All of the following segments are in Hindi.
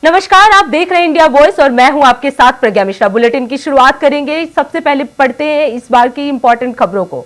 नमस्कार, आप देख रहे हैं इंडिया वॉइस और मैं हूं आपके साथ प्रज्ञा मिश्रा। बुलेटिन की शुरुआत करेंगे। सबसे पहले पढ़ते हैं इस बार की इंपॉर्टेंट खबरों को।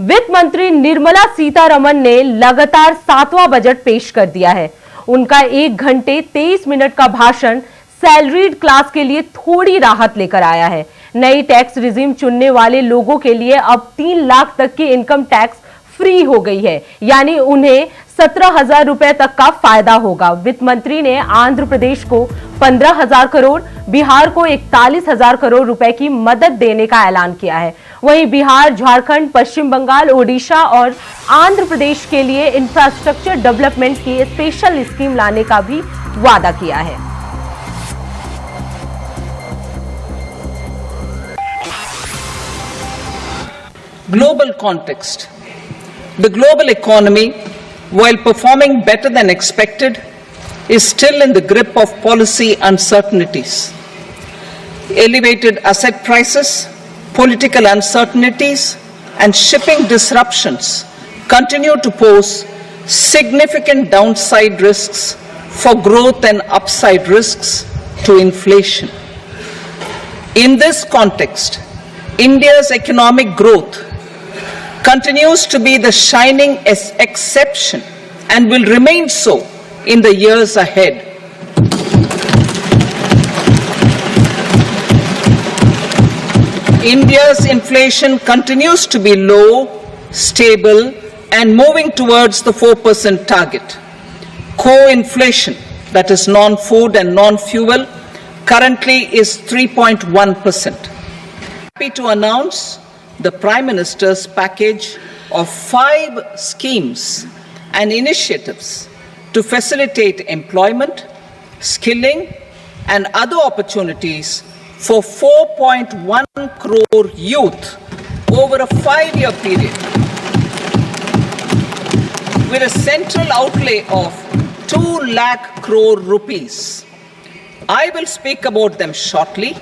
वित्त मंत्री निर्मला सीतारमण ने लगातार 7वां बजट पेश कर दिया है। उनका 1 घंटे 23 मिनट का भाषण सैलरीड क्लास के लिए थोड़ी राहत लेकर आया है। नई टैक्स रिजीम चुनने वाले लोगों के लिए अब 3 लाख तक की इनकम टैक्स फ्री हो गई है, यानी उन्हें 17,000 रुपए तक का फायदा होगा। वित्त मंत्री ने आंध्र प्रदेश को 15,000 करोड़, बिहार को 41,000 करोड़ रुपए की मदद देने का ऐलान किया है। वहीं बिहार, झारखंड, पश्चिम बंगाल, ओडिशा और आंध्र प्रदेश के लिए इंफ्रास्ट्रक्चर डेवलपमेंट की स्पेशल स्कीम लाने का भी वादा किया है। Global context. The global economy, while performing better than expected, is still in the grip of policy uncertainties. Elevated asset prices, political uncertainties, and shipping disruptions continue to pose significant downside risks for growth and upside risks to inflation. In this context, India's economic growth continues to be the shining exception and will remain so in the years ahead. India's inflation continues to be low, stable, and moving towards the 4% target. Core inflation, that is non-food and non-fuel, currently is 3.1%. Happy to announce the Prime Minister's package of 5 schemes and initiatives to facilitate employment, skilling, and other opportunities for 4.1 crore youth over a 5-year period, with a central outlay of 2 lakh crore rupees. I will speak about them shortly,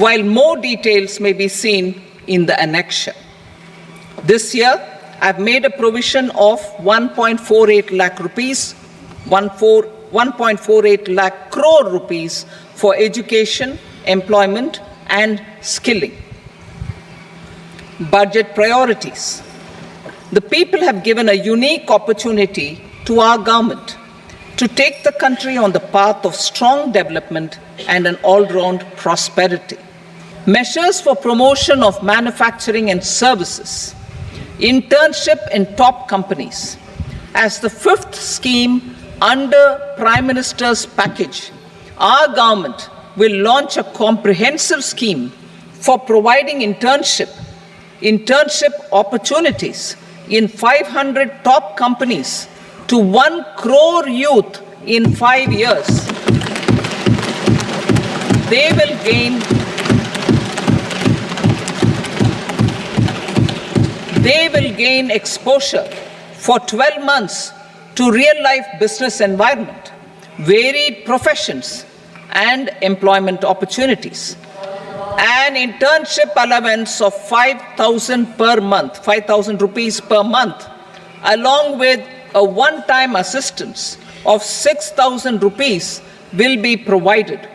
while more details may be seen in the annexure. This year, I've made a provision of 1.48 lakh rupees, 1.48 lakh crore rupees for education, employment, and skilling. Budget priorities. The people have given a unique opportunity to our government to take the country on the path of strong development and an all-round prosperity. Measures for promotion of manufacturing and services, internship in top companies. As the 5th scheme under Prime Minister's package, our government will launch a comprehensive scheme for providing internship opportunities in 500 top companies to 1 crore youth in 5 years. They will gain exposure for 12 months to real-life business environment, varied professions, and employment opportunities. An internship allowance of 5,000 rupees per month, along with a one-time assistance of 6,000 rupees will be provided.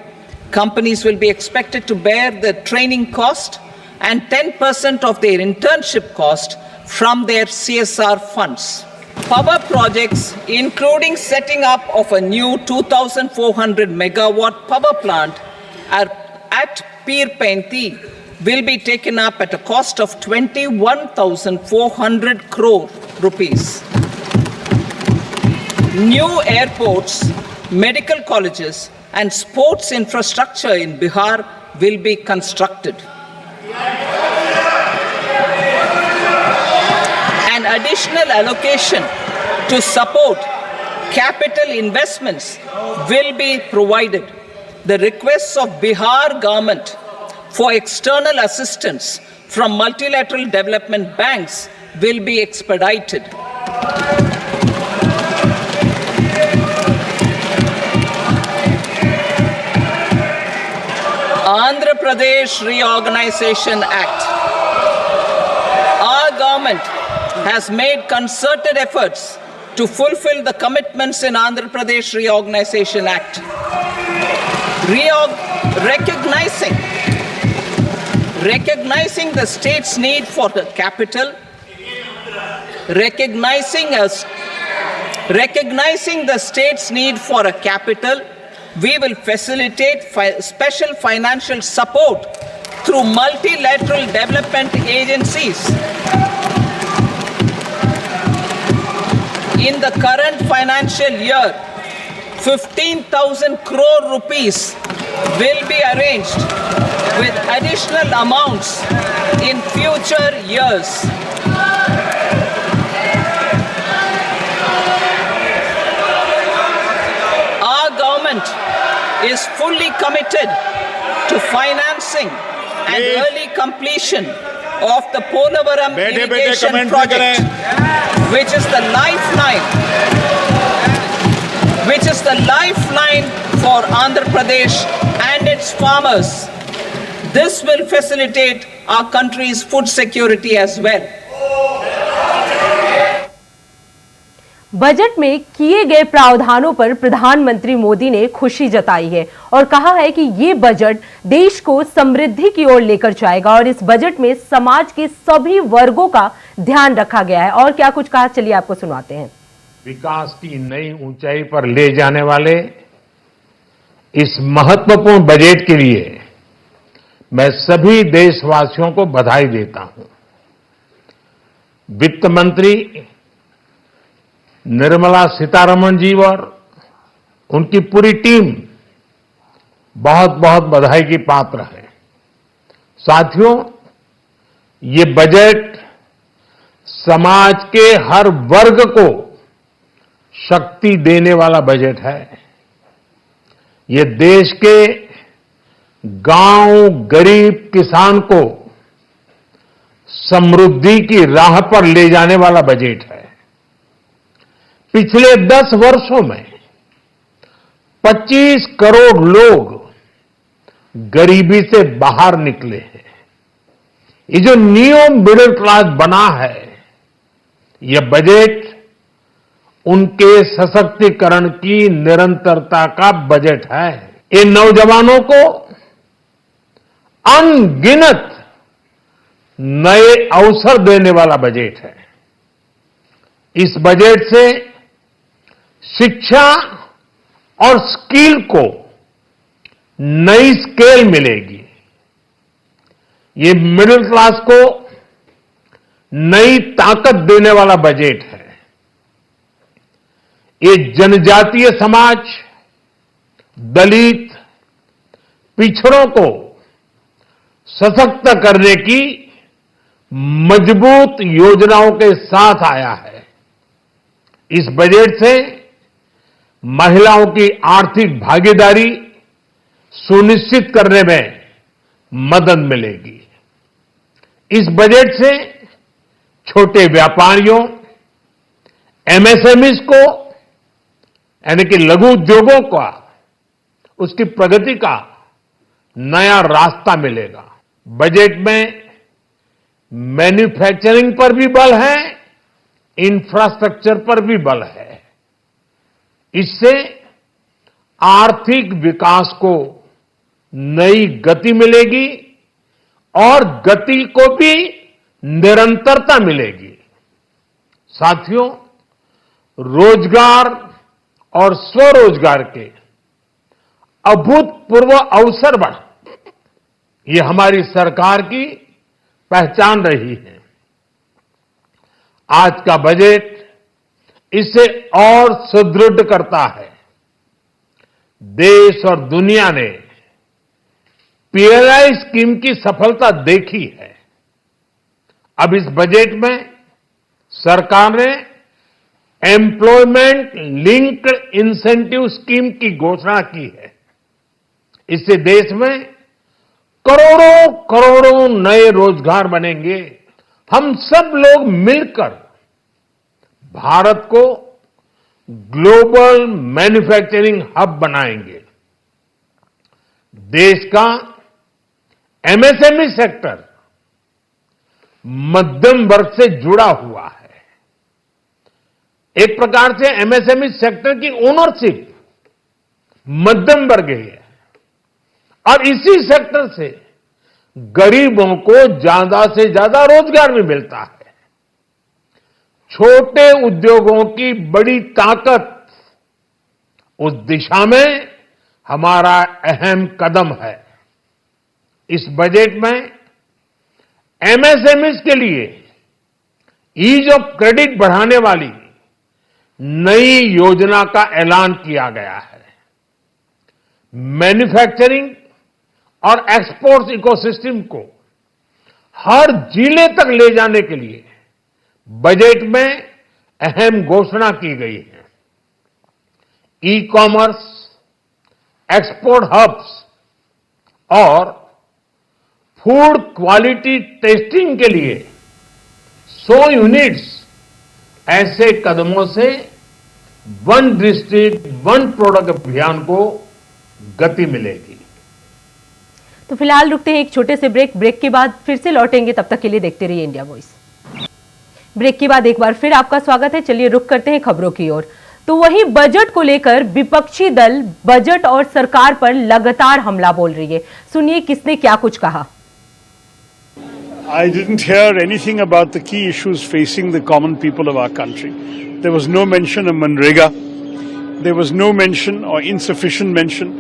Companies will be expected to bear the training cost and 10% of their internship cost from their CSR funds. Power projects, including setting up of a new 2,400 megawatt power plant at Peerpainti, will be taken up at a cost of 21,400 crore rupees. New airports, medical colleges, and sports infrastructure in Bihar will be constructed. An additional allocation to support capital investments will be provided. The requests of Bihar government for external assistance from multilateral development banks will be expedited. Andhra Pradesh Reorganization Act. Our government has made concerted efforts to fulfill the commitments in Andhra Pradesh Reorganization Act. recognizing the state's need for the capital, recognizing the state's need for a capital, we will facilitate special financial support through multilateral development agencies. In the current financial year, 15,000 crore rupees will be arranged with additional amounts in future years. Our government is fully committed to financing and early completion of the Polavaram irrigation project, which is the lifeline for Andhra Pradesh and its farmers. This will facilitate our country's food security as well. Budget में किए गए प्रावधानों पर प्रधानमंत्री मोदी ने खुशी जताई है और कहा है कि ये बजट देश को समृद्धि की ओर लेकर जाएगा और इस बजट में समाज के सभी वर्गों का ध्यान रखा गया है। और क्या कुछ कहा, चलिए आपको सुनाते हैं। विकास की नई ऊंचाई पर ले जाने वाले इस महत्वपूर्ण बजट के लिए मैं सभी देशवासियों को बधाई देता हूं। वित्त मंत्री निर्मला सीतारमण जी और उनकी पूरी टीम बहुत बहुत बधाई की पात्र है। साथियों, ये बजट समाज के हर वर्ग को शक्ति देने वाला बजट है। ये देश के गांव, गरीब किसान को समृद्धि की राह पर ले जाने वाला बजट है। पिछले 10 वर्षों में 25 करोड़ लोग गरीबी से बाहर निकले हैं। ये जो न्यू मिडिल क्लास बना है, यह बजट उनके सशक्तिकरण की निरंतरता का बजट है। ये नौजवानों को अनगिनत नए अवसर देने वाला बजट है। इस बजट से शिक्षा और स्किल को नई स्केल मिलेगी। ये मिडिल क्लास को नई ताकत देने वाला बजट है। ये जनजातीय समाज, दलित, पिछड़ों को सशक्त करने की मजबूत योजनाओं के साथ आया है। इस बजट से महिलाओं की आर्थिक भागीदारी सुनिश्चित करने में मदद मिलेगी। इस बजट से छोटे व्यापारियों, एमएसएमईज को यानी कि लघु उद्योगों का उसकी प्रगति का नया रास्ता मिलेगा। बजट में मैन्युफैक्चरिंग पर भी बल है, इंफ्रास्ट्रक्चर पर भी बल है। इससे आर्थिक विकास को नई गति मिलेगी और गति को भी निरंतरता मिलेगी। साथियों, रोजगार और स्वरोजगार के अभूतपूर्व अवसर बढ़, ये हमारी सरकार की पहचान रही है। आज का बजट इसे और सुदृढ़ करता है। देश और दुनिया ने पीएलआई स्कीम की सफलता देखी है। अब इस बजट में सरकार ने एम्प्लॉयमेंट लिंक्ड इंसेंटिव स्कीम की घोषणा की है। इससे देश में करोड़ों करोड़ों नए रोजगार बनेंगे। हम सब लोग मिलकर भारत को ग्लोबल मैन्युफैक्चरिंग हब बनाएंगे। देश का एमएसएमई सेक्टर मध्यम वर्ग से जुड़ा हुआ है। एक प्रकार से एमएसएमई सेक्टर की ओनरशिप मध्यम वर्ग है और इसी सेक्टर से गरीबों को ज्यादा से ज्यादा रोजगार भी मिलता है। छोटे उद्योगों की बड़ी ताकत, उस दिशा में हमारा अहम कदम है। इस बजट में एमएसएमईज के लिए ईज ऑफ क्रेडिट बढ़ाने वाली नई योजना का ऐलान किया गया है। मैन्युफैक्चरिंग और एक्सपोर्ट इकोसिस्टम को हर जिले तक ले जाने के लिए बजट में अहम घोषणा की गई है। ई कॉमर्स, एक्सपोर्ट हब्स और फूड क्वालिटी टेस्टिंग के लिए 100 यूनिट्स, ऐसे कदमों से वन डिस्ट्रिक्ट वन प्रोडक्ट अभियान को गति मिलेगी। तो फिलहाल रुकते हैं एक छोटे से ब्रेक के बाद फिर से लौटेंगे। तब तक के लिए देखते रहिए इंडिया वॉइस। ब्रेक के बाद एक बार फिर आपका स्वागत है। चलिए रुक करते हैं खबरों की ओर। तो वहीं बजट को लेकर विपक्षी दल बजट और सरकार पर लगातार हमला बोल रही है। सुनिए किसने क्या कुछ कहा। I didn't hear anything about the key issues facing the common people of our country. There was no mention of Manrega. There was no mention or insufficient mention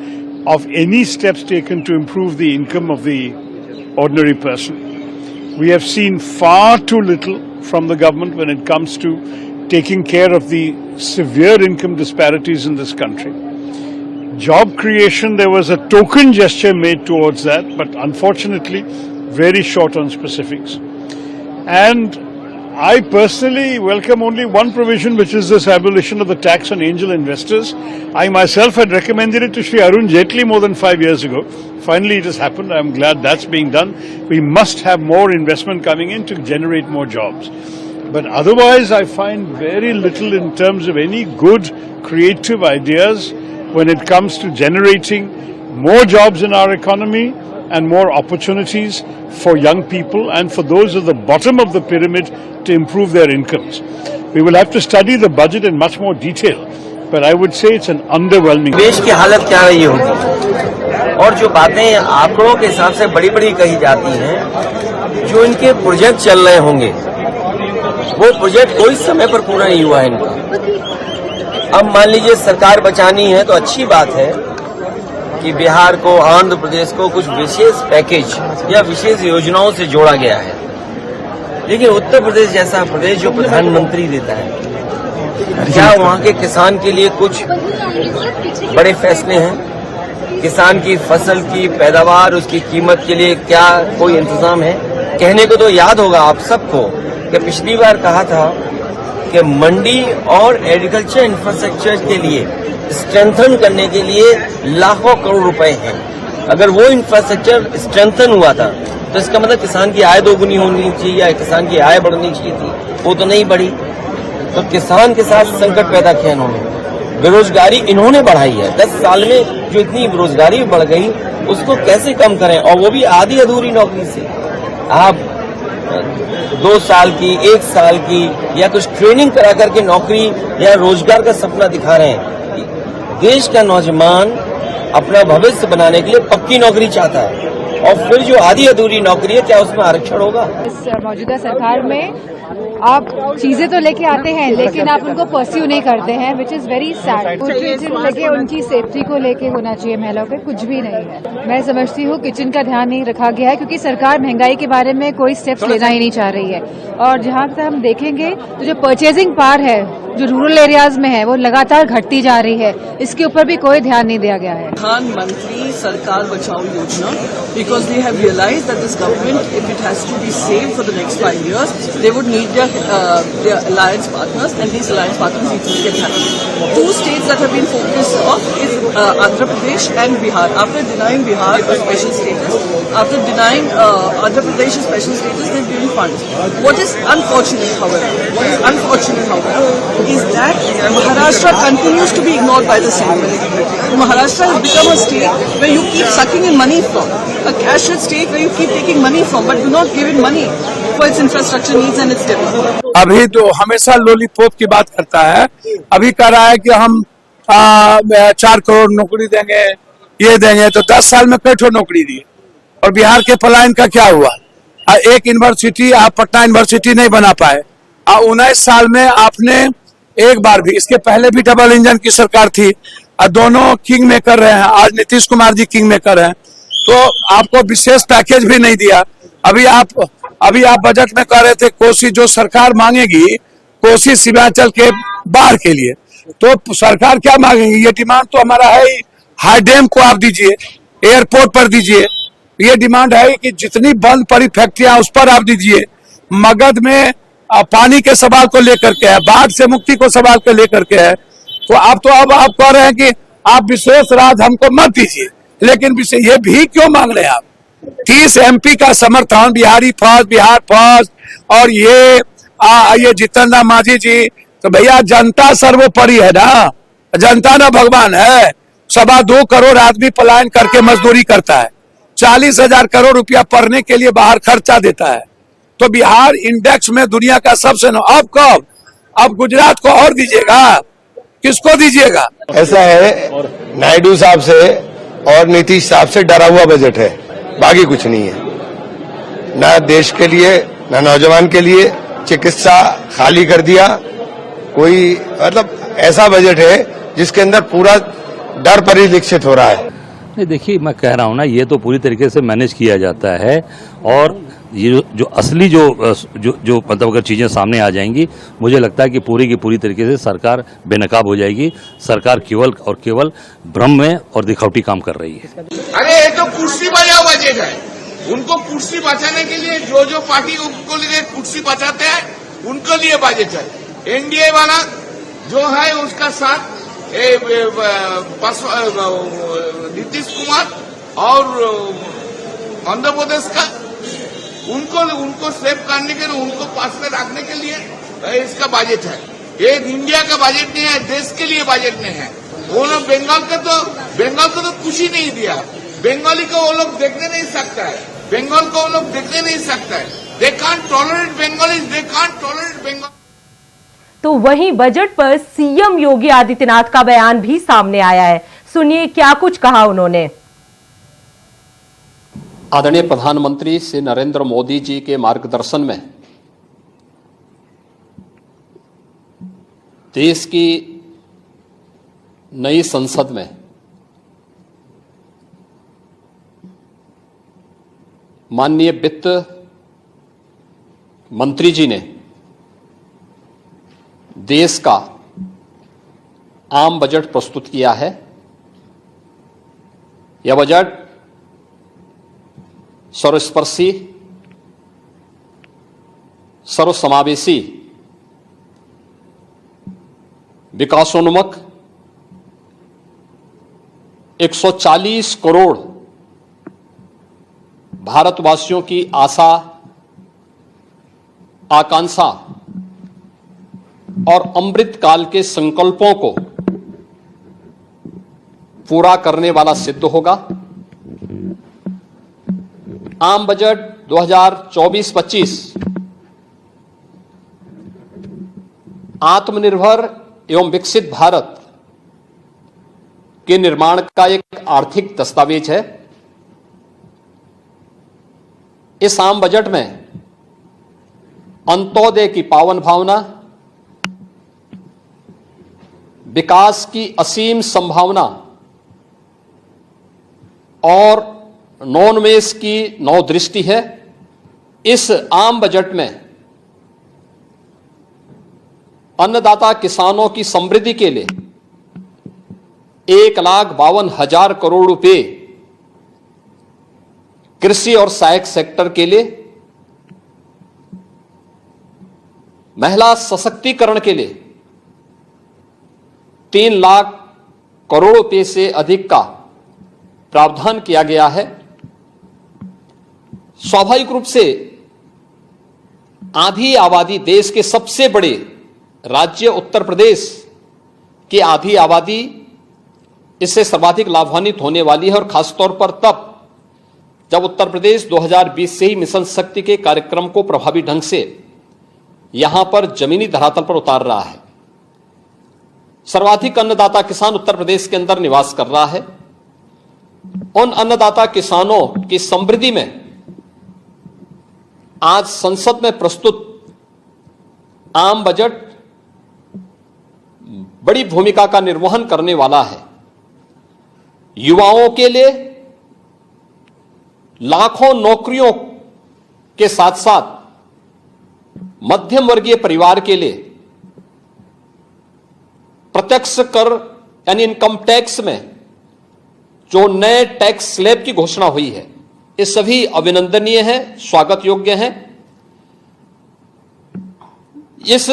of any steps taken to improve the income of the ordinary person. We have seen far too little from the government when it comes to taking care of the severe income disparities in this country. Job creation, there was a token gesture made towards that, but unfortunately very short on specifics. And I personally welcome only one provision, which is this abolition of the tax on angel investors. I myself had recommended it to Shri Arun Jaitley more than 5 years ago. Finally it has happened. I am glad that's being done. We must have more investment coming in to generate more jobs. But otherwise I find very little in terms of any good creative ideas when it comes to generating more jobs in our economy and more opportunities for young people and for those at the bottom of the pyramid to improve their incomes. We will have to study the budget in much more detail, but I would say it's an underwhelming. देश की हालत क्या रही होगी और जो बातें आंकड़ों के हिसाब से बड़ी बड़ी कही जाती हैं, जो इनके प्रोजेक्ट चल रहे होंगे वो प्रोजेक्ट कोई समय पर पूरा नहीं हुआ है इनका। अब मान लीजिए सरकार बचानी है तो अच्छी बात है कि बिहार को, आंध्र प्रदेश को कुछ विशेष पैकेज या विशेष योजनाओं से जोड़ा गया है, लेकिन उत्तर प्रदेश जैसा प्रदेश जो प्रधानमंत्री देता है, क्या वहाँ के किसान के लिए कुछ बड़े फैसले हैं? किसान की फसल की पैदावार, उसकी कीमत के लिए क्या कोई इंतजाम है? कहने को तो याद होगा आप सबको कि पिछली बार कहा था कि मंडी और एग्रीकल्चर इंफ्रास्ट्रक्चर के लिए स्ट्रेंथन करने के लिए लाखों करोड़ रुपए हैं। अगर वो इंफ्रास्ट्रक्चर स्ट्रेंथन हुआ था तो इसका मतलब किसान की आय दोगुनी होनी चाहिए या किसान की आय बढ़नी चाहिए थी, वो तो नहीं बढ़ी। तो किसान के साथ संकट पैदा किया इन्होंने। बेरोजगारी इन्होंने बढ़ाई है। 10 साल में जो इतनी बेरोजगारी बढ़ गई उसको कैसे कम करें, और वो भी आधी अधूरी नौकरी से। आप 2 साल की, 1 साल की या कुछ ट्रेनिंग करा करके नौकरी या रोजगार का सपना दिखा रहे हैं। देश का नौजवान अपना भविष्य बनाने के लिए पक्की नौकरी चाहता है, और फिर जो आधी अधूरी नौकरी है, क्या उसमें आरक्षण होगा? इस मौजूदा सरकार में आप चीजें तो लेके आते हैं लेकिन आप उनको परस्यू नहीं करते हैं, विच इज वेरी सैड। कुछ लेके उनकी सेफ्टी को लेके होना चाहिए महिलाओं पे, कुछ भी नहीं है। मैं समझती हूँ किचन का ध्यान नहीं रखा गया है क्योंकि सरकार महंगाई के बारे में कोई स्टेप्स लेना ही नहीं चाह रही है। और जहाँ तक हम देखेंगे तो जो परचेजिंग पावर है जो रूरल एरियाज में है वो लगातार घटती जा रही है, इसके ऊपर भी कोई ध्यान नहीं दिया गया है। प्रधानमंत्री सरकार बचाओ योजना, because they have realized that this government, if it has to be saved for the next 5 years, they would need their alliance partners, and these alliance partners need to get happy. 2 states that have been focused on is Andhra Pradesh and Bihar. After denying Bihar a special status, after denying Andhra Pradesh a special status, they've given funds. What is unfortunate, however, is that Maharashtra continues to be ignored by the Senate. Maharashtra has become a state where you keep sucking in money from, a cashless state where you keep taking money from, but do not give it money for its infrastructure needs and its development. अभी तो हमेशा लॉलीपॉप की बात करता है, अभी कह रहा है कि हम 4 करोड़ नौकरी देंगे, ये देंगे, तो 10 साल में कई ठो नौकरी दी। और बिहार के पलायन का क्या हुआ? एक यूनिवर्सिटी आप पटना यूनिवर्सिटी नहीं बना पाए। 19 साल में आपने एक बार भी, इसके पहले भी डबल इंजन की सरकार थी, दोनों किंग मेकर रहे हैं, आज नीतीश कुमार जी किंग मेकर हैं, तो आपको विशेष पैकेज भी नहीं दिया। अभी आप बजट में कह रहे थे कोसी जो सरकार मांगेगी कोसी सीमांचल के बाढ़ के लिए, तो सरकार क्या मांगेगी? ये डिमांड तो हमारा है ही, हाई डैम को आप दीजिए, एयरपोर्ट पर दीजिए, ये डिमांड है कि जितनी बंद पड़ी फैक्ट्रियां उस पर आप दीजिए। मगध में पानी के सवाल को लेकर के है, बाढ़ से मुक्ति को सवाल को लेकर के है, तो अब आप कह रहे हैं कि आप विशेष राज हमको मत दीजिए, लेकिन ये भी क्यों मांग रहे हैं आप? 30 MP का समर्थन, बिहारी फर्स्ट, बिहार फर्स्ट, और ये जितेंद्र मांझी जी, तो भैया जनता सर्वोपरि है ना, जनता ना भगवान है। 2.25 करोड़ आदमी पलायन करके मजदूरी करता है, 40,000 करोड़ रुपया पढ़ने के लिए बाहर खर्चा देता है, तो बिहार इंडेक्स में दुनिया का सबसे अब कब? अब गुजरात को और दीजिएगा, किसको दीजिएगा? ऐसा है, नायडू साहब से और नीतीश साहब से डरा हुआ बजट है, बाकी कुछ नहीं है। ना देश के लिए, ना नौजवान के लिए। चिकित्सा खाली कर दिया, कोई मतलब ऐसा बजट है जिसके अंदर पूरा डर परिलक्षित हो रहा है। नहीं, देखिए मैं कह रहा हूं ना, ये तो पूरी तरीके से मैनेज किया जाता है, और ये जो असली जो मतलब अगर चीजें सामने आ जाएंगी, मुझे लगता है कि पूरी की पूरी तरीके से सरकार बेनकाब हो जाएगी। सरकार केवल और केवल भ्रम में और दिखावटी काम कर रही है। अरे ये तो कुर्सी बचाओ बजट है, उनको कुर्सी बचाने के लिए जो पार्टी उनको लिए कुर्सी बचाते हैं उनको लिए बजट है। एनडीए वाला जो है उसका साथ नीतीश कुमार और आंध्र प्रदेश का, उनको सेव करने के लिए, उनको पास में रखने के लिए इसका बजट है। ये इंडिया का बजट नहीं है, देश के लिए बजट नहीं है। वो लोग बंगाल को तो कुछ ही नहीं दिया। बंगाली को वो लोग देखने नहीं सकता है, बंगाल को वो लोग देखने नहीं सकता है। They can't tolerate Bengalis, they can't tolerate Bengal. तो वहीं बजट पर सीएम योगी आदित्यनाथ का बयान भी सामने आया है, सुनिए क्या कुछ कहा उन्होंने। आदरणीय प्रधानमंत्री श्री नरेंद्र मोदी जी के मार्गदर्शन में देश की नई संसद में माननीय वित्त मंत्री जी ने देश का आम बजट प्रस्तुत किया है। यह बजट सर्वस्पर्शी, सर्वसमावेशी, विकासोन्मुख 140 करोड़ भारतवासियों की आशा, आकांक्षा और अमृत काल के संकल्पों को पूरा करने वाला सिद्ध होगा। आम बजट 2024-25 आत्मनिर्भर एवं विकसित भारत के निर्माण का एक आर्थिक दस्तावेज है। इस आम बजट में अंत्योदय की पावन भावना, विकास की असीम संभावना और नवोन्मेष की नवदृष्टि है। इस आम बजट में अन्नदाता किसानों की समृद्धि के लिए 1,52,000 करोड़ रुपए, कृषि और सहायक सेक्टर के लिए, महिला सशक्तिकरण के लिए 3 लाख करोड़ रुपए से अधिक का प्रावधान किया गया है। स्वाभाविक रूप से आधी आबादी, देश के सबसे बड़े राज्य उत्तर प्रदेश की आधी आबादी इससे सर्वाधिक लाभान्वित होने वाली है, और खासतौर पर तब जब उत्तर प्रदेश 2020 से ही मिशन शक्ति के कार्यक्रम को प्रभावी ढंग से यहां पर जमीनी धरातल पर उतार रहा है। सर्वाधिक अन्नदाता किसान उत्तर प्रदेश के अंदर निवास कर रहा है। उन अन्नदाता किसानों की समृद्धि में आज संसद में प्रस्तुत आम बजट बड़ी भूमिका का निर्वहन करने वाला है। युवाओं के लिए लाखों नौकरियों के साथ साथ मध्यम वर्गीय परिवार के लिए प्रत्यक्ष कर यानी इनकम टैक्स में जो नए टैक्स स्लैब की घोषणा हुई है, ये सभी अभिनंदनीय है, स्वागत योग्य है। इस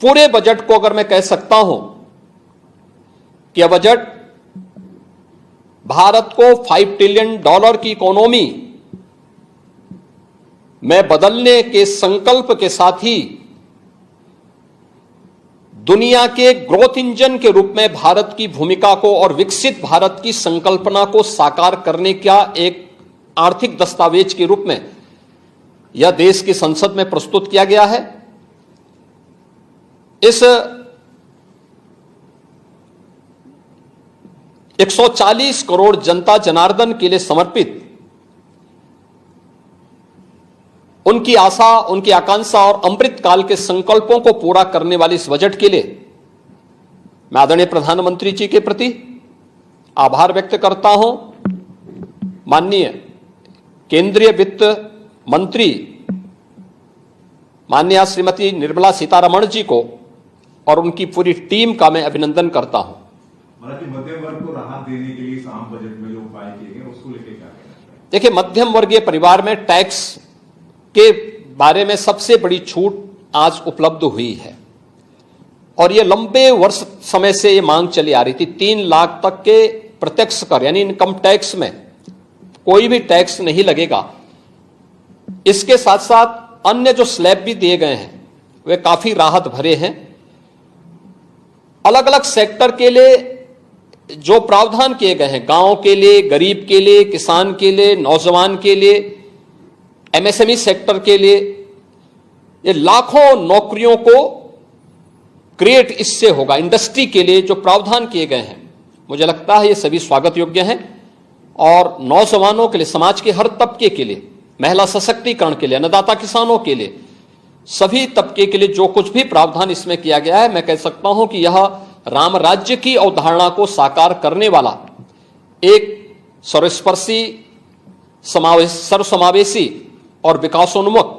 पूरे बजट को अगर मैं कह सकता हूं कि यह बजट भारत को $5 ट्रिलियन की इकोनॉमी में बदलने के संकल्प के साथ ही दुनिया के ग्रोथ इंजन के रूप में भारत की भूमिका को और विकसित भारत की संकल्पना को साकार करने का एक आर्थिक दस्तावेज के रूप में यह देश की संसद में प्रस्तुत किया गया है। इस 140 करोड़ जनता जनार्दन के लिए समर्पित उनकी आशा, उनकी आकांक्षा और अमृत काल के संकल्पों को पूरा करने वाले इस बजट के लिए मैं आदरणीय प्रधानमंत्री जी के प्रति आभार व्यक्त करता हूं। माननीय केंद्रीय वित्त मंत्री माननीय श्रीमती निर्मला सीतारमण जी को और उनकी पूरी टीम का मैं अभिनंदन करता हूं। मध्यम वर्ग को राहत देने के लिए इस आम बजट में जो उपाय किए गए उसको लेकर क्या कहना चाहिए? देखिए, मध्यम वर्गीय परिवार में टैक्स के बारे में सबसे बड़ी छूट आज उपलब्ध हुई है और यह लंबे वर्ष समय से ये मांग चली आ रही थी। 3 लाख तक के प्रत्यक्ष कर यानी इनकम टैक्स में कोई भी टैक्स नहीं लगेगा। इसके साथ साथ अन्य जो स्लैब भी दिए गए हैं वे काफी राहत भरे हैं। अलग अलग सेक्टर के लिए जो प्रावधान किए गए हैं, गांव के लिए, गरीब के लिए, किसान के लिए, नौजवान के लिए, एमएसएमई सेक्टर के लिए, ये लाखों नौकरियों को क्रिएट इससे होगा। इंडस्ट्री के लिए जो प्रावधान किए गए हैं मुझे लगता है ये सभी स्वागत योग्य हैं और नौजवानों के लिए, समाज के हर तबके के लिए, महिला सशक्तिकरण के लिए, अन्नदाता किसानों के लिए, सभी तबके के लिए जो कुछ भी प्रावधान इसमें किया गया है, मैं कह सकता हूं कि यह राम राज्य की अवधारणा को साकार करने वाला एक सर्वस्पर्शी, सर्वसमावेशी और विकासोन्मुख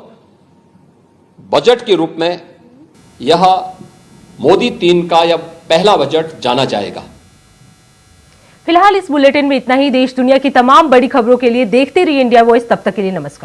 बजट के रूप में यह मोदी 3 का यह पहला बजट जाना जाएगा। फिलहाल इस बुलेटिन में इतना ही। देश दुनिया की तमाम बड़ी खबरों के लिए देखते रहिए इंडिया वॉइस। तब तक के लिए नमस्कार।